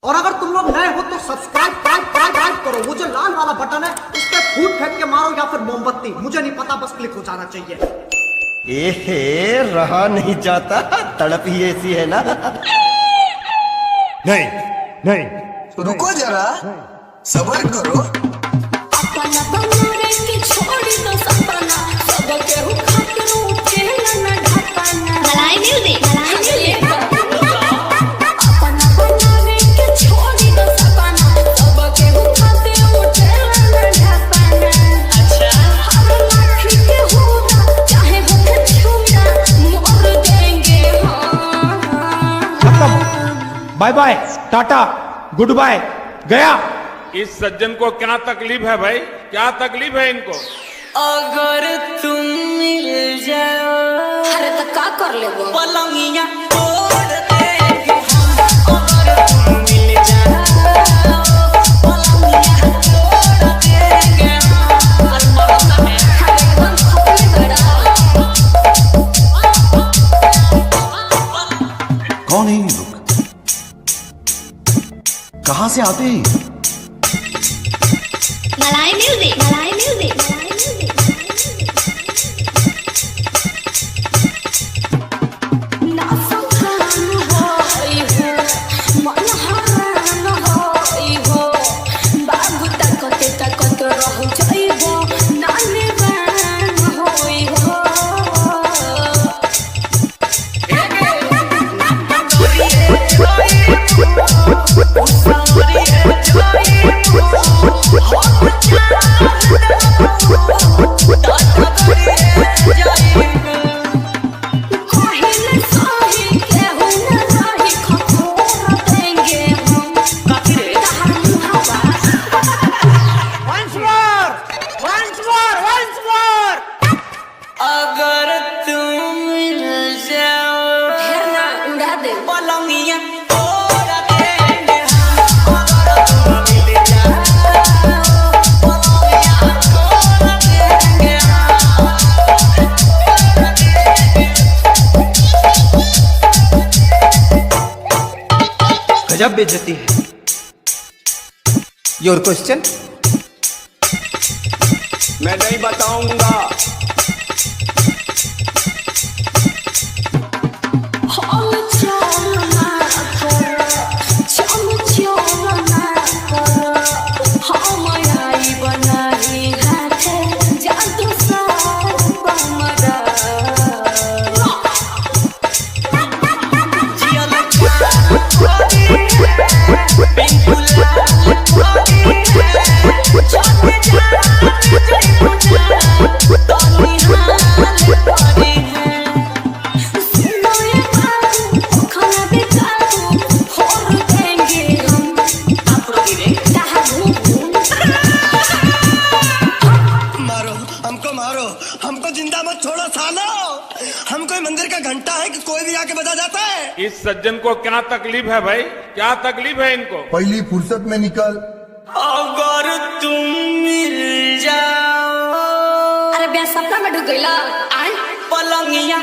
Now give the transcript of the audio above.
और अगर तुम लोग नए हो तो सब्सक्राइब करो। वो जो लाल वाला बटन है उस पर फूट फेंक के मारो या फिर मोमबत्ती, मुझे नहीं पता, बस क्लिक हो जाना चाहिए। एहे, रहा नहीं जाता, तड़प ही ऐसी है ना। नहीं नहीं रुको जरा, सबर करो। अपना बनारे के छोड़ी तो सपना सब केहू खातिर उठेला न ढापना। मलाई म्यूजिक अपना बनारे के छोड़ी तो सपना सब केहू खातिर उठेला न ढापना। अच्छा हर लाठी के होगा चाहे होके छूटा मोर देंगे खत्म, bye bye, tata, good bye, गया। इस सज्जन को क्या तकलीफ है भाई, क्या तकलीफ है इनको? अगर तुम मिल जाओ, अरे तो का कर लेबो? पलंगिया तोड़ देंगे हम। अगर तुम मिल जाओ, पलंगिया तोड़ देंगे हम। अरे मरना है, एकदम खपले बड़ा। कौन है ये लोग? कहां से आते हैं? मलाई म्यूजिक ना संखान होई हो, मन हरान होई हो, बाबू तकते तकत रह जाइबो, नानी बान होई हो। अगर तुम मिल जाओ, ढेर ना उड़ा दे पलंगिया तोड़ देंगे हम। अगर तुम मिल जाओ, पलंगिया तोड़ देंगे हम। गजब बेइज्जती है। Your question? मैं नहीं बताऊंगा। हाल चाल ना कर, चल चल ना कर, हम आई बनाई हाथे जादू साथ बमरा। जियल छोड़ी पिंकुला छोड़ी चल जा जय पूजा तनी हाल पड़ी है। सुनोए बाबू खाना बेचारू फोड़ देंगे हम। आप लोग रे कहाँ घूम मारो हमको, मारो हमको, जिंदा मत छोड़ो सालो। हम कोई मंदिर का घंटा है कि कोई भी आके बजा जाता है? इस सज्जन को क्या तकलीफ है भाई, क्या तकलीफ है इनको? पहली फुर्सत में निकल। अगर तुम मिल जाओ, अरे ब्याह सपना में ढुक गइला। आय पलंगिया